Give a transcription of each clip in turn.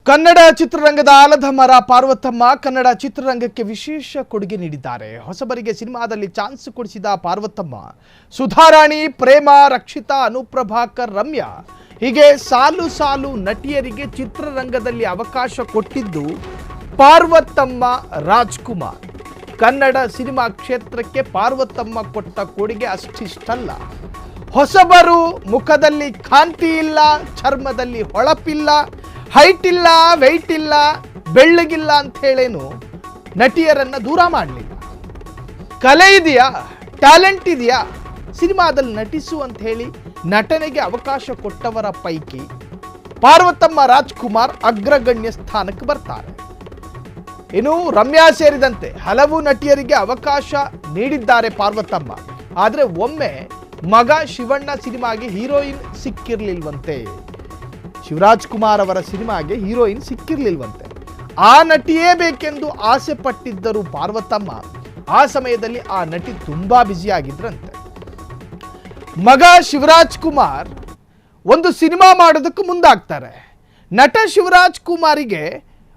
ಕನ್ನಡ ಚಿತ್ರರಂಗದ ಆಲದ ಮರ ಪಾರ್ವತಮ್ಮ ಕನ್ನಡ ಚಿತ್ರರಂಗಕ್ಕೆ ವಿಶೇಷ ಕೊಡುಗೆ ನೀಡಿದ್ದಾರೆ. ಹೊಸಬರಿಗೆ ಸಿನಿಮಾದಲ್ಲಿ ಚಾನ್ಸ್ ಕೊಡಿಸಿದ ಪಾರ್ವತಮ್ಮ ಸುಧಾರಾಣಿ, ಪ್ರೇಮ, ರಕ್ಷಿತಾ, ಅನುಪ್ರಭಾಕರ್, ರಮ್ಯಾ ಹೀಗೆ ಸಾಲು ಸಾಲು ನಟಿಯರಿಗೆ ಚಿತ್ರರಂಗದಲ್ಲಿ ಅವಕಾಶ ಕೊಟ್ಟಿದ್ದು ಪಾರ್ವತಮ್ಮ ರಾಜ್ಕುಮಾರ್. ಕನ್ನಡ ಸಿನಿಮಾ ಕ್ಷೇತ್ರಕ್ಕೆ ಪಾರ್ವತಮ್ಮ ಕೊಟ್ಟ ಕೊಡುಗೆ ಅಷ್ಟಿಷ್ಟಲ್ಲ. ಹೊಸಬರು ಮುಖದಲ್ಲಿ ಕಾಂತಿ ಇಲ್ಲ, ಚರ್ಮದಲ್ಲಿ ಹೊಳಪಿಲ್ಲ, ಹೈಟ್ ಇಲ್ಲ, ವೆಯ್ಟ್ ಇಲ್ಲ, ಬೆಳ್ಳಗಿಲ್ಲ ಅಂತ ಹೇಳೇನು ನಟಿಯರನ್ನ ದೂರ ಮಾಡಲಿಲ್ಲ. ಕಲೆ ಇದೆಯಾ, ಟ್ಯಾಲೆಂಟ್ ಇದೆಯಾ, ಸಿನಿಮಾದಲ್ಲಿ ನಟಿಸು ಅಂತ ಹೇಳಿ ನಟನೆಗೆ ಅವಕಾಶ ಕೊಟ್ಟವರ ಪೈಕಿ ಪಾರ್ವತಮ್ಮ ರಾಜ್ಕುಮಾರ್ ಅಗ್ರಗಣ್ಯ ಸ್ಥಾನಕ್ಕೆ ಬರ್ತಾರೆ. ಇನ್ನು ರಮ್ಯಾ ಸೇರಿದಂತೆ ಹಲವು ನಟಿಯರಿಗೆ ಅವಕಾಶ ನೀಡಿದ್ದಾರೆ ಪಾರ್ವತಮ್ಮ. ಆದರೆ ಒಮ್ಮೆ ಮಗ ಶಿವಣ್ಣ ಸಿನಿಮಾಗೆ ಹೀರೋಯಿನ್ ಸಿಕ್ಕಿರ್ಲಿಲ್ವಂತೆ. ಶಿವರಾಜ್ ಕುಮಾರ್ ಅವರ ಸಿನಿಮಾಗೆ ಹೀರೋಯಿನ್ ಸಿಕ್ಕಿರ್ಲಿಲ್ವಂತೆ. ಆ ನಟಿಯೇ ಬೇಕೆಂದು ಆಸೆ ಪಟ್ಟಿದ್ದರು ಪಾರ್ವತಮ್ಮ. ಆ ಸಮಯದಲ್ಲಿ ಆ ನಟಿ ತುಂಬಾ ಬ್ಯುಸಿ ಆಗಿದ್ರಂತೆ. ಮಗ ಶಿವರಾಜ್ ಕುಮಾರ್ ಒಂದು ಸಿನಿಮಾ ಮಾಡೋದಕ್ಕೆ ಮುಂದಾಗ್ತಾರೆ. ನಟ ಶಿವರಾಜ್ ಕುಮಾರಿಗೆ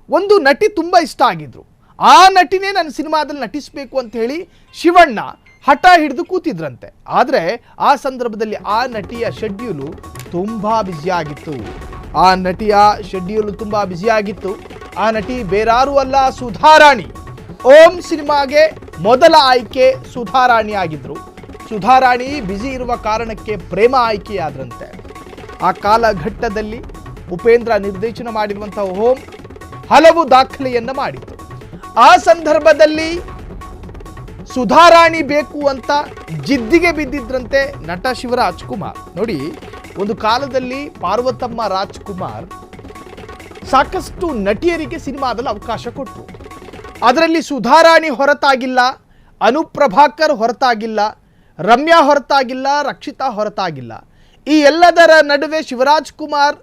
ಒಂದು ನಟಿ ತುಂಬ ಇಷ್ಟ ಆಗಿದ್ರು. ಆ ನಟಿನೇ ನನ್ನ ಸಿನಿಮಾದಲ್ಲಿ ನಟಿಸಬೇಕು ಅಂತ ಹೇಳಿ ಶಿವಣ್ಣ ಹಠ ಹಿಡಿದು ಕೂತಿದ್ರಂತೆ. ಆದರೆ ಆ ಸಂದರ್ಭದಲ್ಲಿ ಆ ನಟಿಯ ಶೆಡ್ಯೂಲು ತುಂಬ ಬ್ಯುಸಿಯಾಗಿತ್ತು. ಆ ನಟಿ ಬೇರಾರೂ ಅಲ್ಲ, ಸುಧಾರಾಣಿ. ಓಂ ಸಿನಿಮಾಗೆ ಮೊದಲ ಆಯ್ಕೆ ಸುಧಾರಾಣಿ ಆಗಿದ್ರು. ಸುಧಾರಾಣಿ ಬ್ಯುಸಿ ಇರುವ ಕಾರಣಕ್ಕೆ ಪ್ರೇಮ ಆಯ್ಕೆಯಾದ್ರಂತೆ. ಆ ಕಾಲಘಟ್ಟದಲ್ಲಿ ಉಪೇಂದ್ರ ನಿರ್ದೇಶನ ಮಾಡಿರುವಂತಹ ಓಂ ಹಲವು ದಾಖಲೆಯನ್ನ ಮಾಡಿತ್ತು. ಆ ಸಂದರ್ಭದಲ್ಲಿ ಸುಧಾರಾಣಿ ಬೇಕು ಅಂತ ಜಿದ್ದಿಗೆ ಬಿದ್ದಿದ್ರಂತೆ ನಟ ಶಿವರಾಜ್ ಕುಮಾರ್. ನೋಡಿ, ಒಂದು ಕಾಲದಲ್ಲಿ ಪಾರ್ವತಮ್ಮ ರಾಜ್ಕುಮಾರ್ ಸಾಕಷ್ಟು ನಟಿಯರಿಗೆ ಸಿನಿಮಾದಲ್ಲಿ ಅವಕಾಶ ಕೊಟ್ಟರು. ಅದರಲ್ಲಿ ಸುಧಾರಾಣಿ ಹೊರತಾಗಿಲ್ಲ, ಅನುಪ್ರಭಾಕರ್ ಹೊರತಾಗಿಲ್ಲ, ರಮ್ಯಾ ಹೊರತಾಗಿಲ್ಲ, ರಕ್ಷಿತಾ ಹೊರತಾಗಿಲ್ಲ. ಈ ಎಲ್ಲದರ ನಡುವೆ ಶಿವರಾಜ್ ಕುಮಾರ್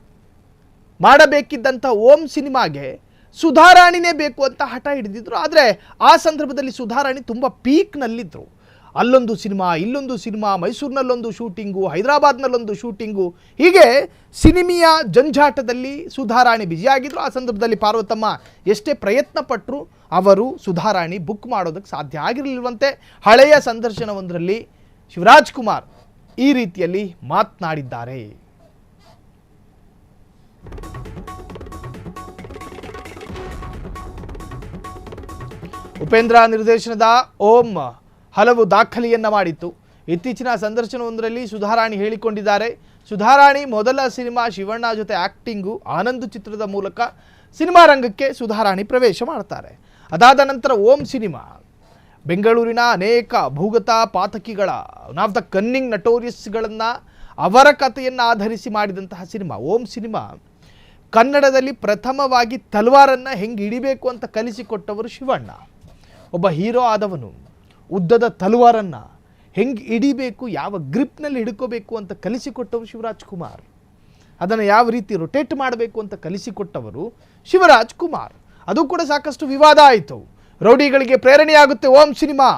ಮಾಡಬೇಕಿದ್ದಂಥ ಓಂ ಸಿನಿಮಾಗೆ ಸುಧಾರಾಣಿನೇ ಬೇಕು ಅಂತ ಹಠ ಹಿಡಿದಿದ್ರು. ಆದರೆ ಆ ಸಂದರ್ಭದಲ್ಲಿ ಸುಧಾರಾಣಿ ತುಂಬ ಪೀಕ್ನಲ್ಲಿದ್ದರು. ಅಲ್ಲೊಂದು ಸಿನಿಮಾ, ಇಲ್ಲೊಂದು ಸಿನಿಮಾ, ಮೈಸೂರಿನಲ್ಲೊಂದು ಶೂಟಿಂಗು, ಹೈದರಾಬಾದ್ನಲ್ಲೊಂದು ಶೂಟಿಂಗು, ಹೀಗೆ ಸಿನಿಮೆಯ ಜಂಜಾಟದಲ್ಲಿ ಸುಧಾರಾಣಿ ಬ್ಯುಸಿಯಾಗಿದ್ದರು. ಆ ಸಂದರ್ಭದಲ್ಲಿ ಪಾರ್ವತಮ್ಮ ಎಷ್ಟೇ ಪ್ರಯತ್ನ ಪಟ್ಟರು ಅವರು ಸುಧಾರಾಣಿ ಬುಕ್ ಮಾಡೋದಕ್ಕೆ ಸಾಧ್ಯ ಆಗಿರಲಿಲ್ವಂತೆ. ಹಳೆಯ ಸಂದರ್ಶನವೊಂದರಲ್ಲಿ ಶಿವರಾಜ್ ಕುಮಾರ್ ಈ ರೀತಿಯಲ್ಲಿ ಮಾತನಾಡಿದ್ದಾರೆ. ಉಪೇಂದ್ರ ನಿರ್ದೇಶನದ ಓಂ ಹಲವು ದಾಖಲೆಯನ್ನ ಮಾಡಿತ್ತು. ಇತ್ತೀಚಿನ ಸಂದರ್ಶನವೊಂದರಲ್ಲಿ ಸುಧಾರಾಣಿ ಹೇಳಿಕೊಂಡಿದ್ದಾರೆ, ಸುಧಾರಾಣಿ ಮೊದಲ ಸಿನಿಮಾ ಶಿವಣ್ಣ ಜೊತೆ ಆಕ್ಟಿಂಗು, ಆನಂದ್ ಚಿತ್ರದ ಮೂಲಕ ಸಿನಿಮಾ ರಂಗಕ್ಕೆ ಸುಧಾರಾಣಿ ಪ್ರವೇಶ ಮಾಡ್ತಾರೆ. ಅದಾದ ನಂತರ ಓಂ ಸಿನಿಮಾ ಬೆಂಗಳೂರಿನ ಅನೇಕ ಭೂಗತ ಪಾತಕಿಗಳ ಒನ್ ಆಫ್ ದ ಕನ್ನಿಂಗ್ ನಟೋರಿಯಸ್ಗಳನ್ನು ಅವರ ಕಥೆಯನ್ನು ಆಧರಿಸಿ ಮಾಡಿದಂತಹ ಸಿನಿಮಾ ಓಂ ಸಿನಿಮಾ. ಕನ್ನಡದಲ್ಲಿ ಪ್ರಥಮವಾಗಿ ತಲ್ವಾರನ್ನು ಹೆಂಗೆ ಹಿಡಿಬೇಕು ಅಂತ ಕಲಿಸಿಕೊಟ್ಟವರು ಶಿವಣ್ಣ. ಒಬ್ಬ ಹೀರೋ ಆದವನು ಉದ್ದದ ತಲ್ವಾರನ್ನು ಹೆಂಗೆ ಹಿಡಿಬೇಕು, ಯಾವ ಗ್ರಿಪ್ನಲ್ಲಿ ಹಿಡ್ಕೋಬೇಕು ಅಂತ ಕಲಿಸಿಕೊಟ್ಟವರು ಶಿವರಾಜ್ ಕುಮಾರ್. ಅದನ್ನು ಯಾವ ರೀತಿ ರೊಟೇಟ್ ಮಾಡಬೇಕು ಅಂತ ಕಲಿಸಿಕೊಟ್ಟವರು ಶಿವರಾಜ್ ಕುಮಾರ್. ಅದು ಕೂಡ ಸಾಕಷ್ಟು ವಿವಾದ ಆಯಿತು. ರೌಡಿಗಳಿಗೆ ಪ್ರೇರಣೆಯಾಗುತ್ತೆ ಓಂ ಸಿನಿಮಾ,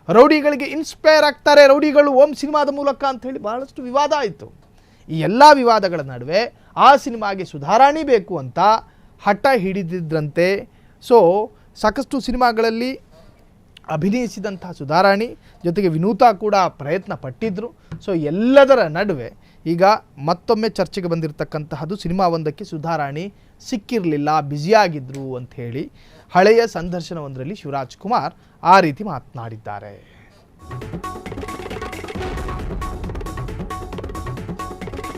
ರೌಡಿಗಳಿಗೆ ಇನ್ಸ್ಪೈರ್ ಆಗ್ತಾರೆ ರೌಡಿಗಳು ಓಂ ಸಿನಿಮಾದ ಮೂಲಕ ಅಂತ ಹೇಳಿ ಬಹಳಷ್ಟು ವಿವಾದ ಆಯಿತು. ಈ ಎಲ್ಲ ವಿವಾದಗಳ ನಡುವೆ ಆ ಸಿನಿಮಾಗೆ ಸುಧಾರಾಣಿ ಬೇಕು ಅಂತ ಹಠ ಹಿಡಿದಿದ್ರಂತೆ. ಸೊ ಸಾಕಷ್ಟು ಸಿನಿಮಾಗಳಲ್ಲಿ ಅಭಿನಯಿಸಿದಂತಹ ಸುಧಾರಾಣಿ ಜೊತೆಗೆ ವಿನೂತಾ ಕೂಡ ಪ್ರಯತ್ನ ಪಟ್ಟಿದ್ದರು. ಸೊ ಎಲ್ಲದರ ನಡುವೆ ಈಗ ಮತ್ತೊಮ್ಮೆ ಚರ್ಚೆಗೆ ಬಂದಿರತಕ್ಕಂತಹದ್ದು ಸಿನಿಮಾವೊಂದಕ್ಕೆ ಸುಧಾರಾಣಿ ಸಿಕ್ಕಿರಲಿಲ್ಲ, ಬ್ಯುಸಿಯಾಗಿದ್ದರು ಅಂತ ಹೇಳಿ ಹಳೆಯ ಸಂದರ್ಶನವೊಂದರಲ್ಲಿ ಶಿವರಾಜ್ ಕುಮಾರ್ ಆ ರೀತಿ ಮಾತನಾಡಿದ್ದಾರೆ.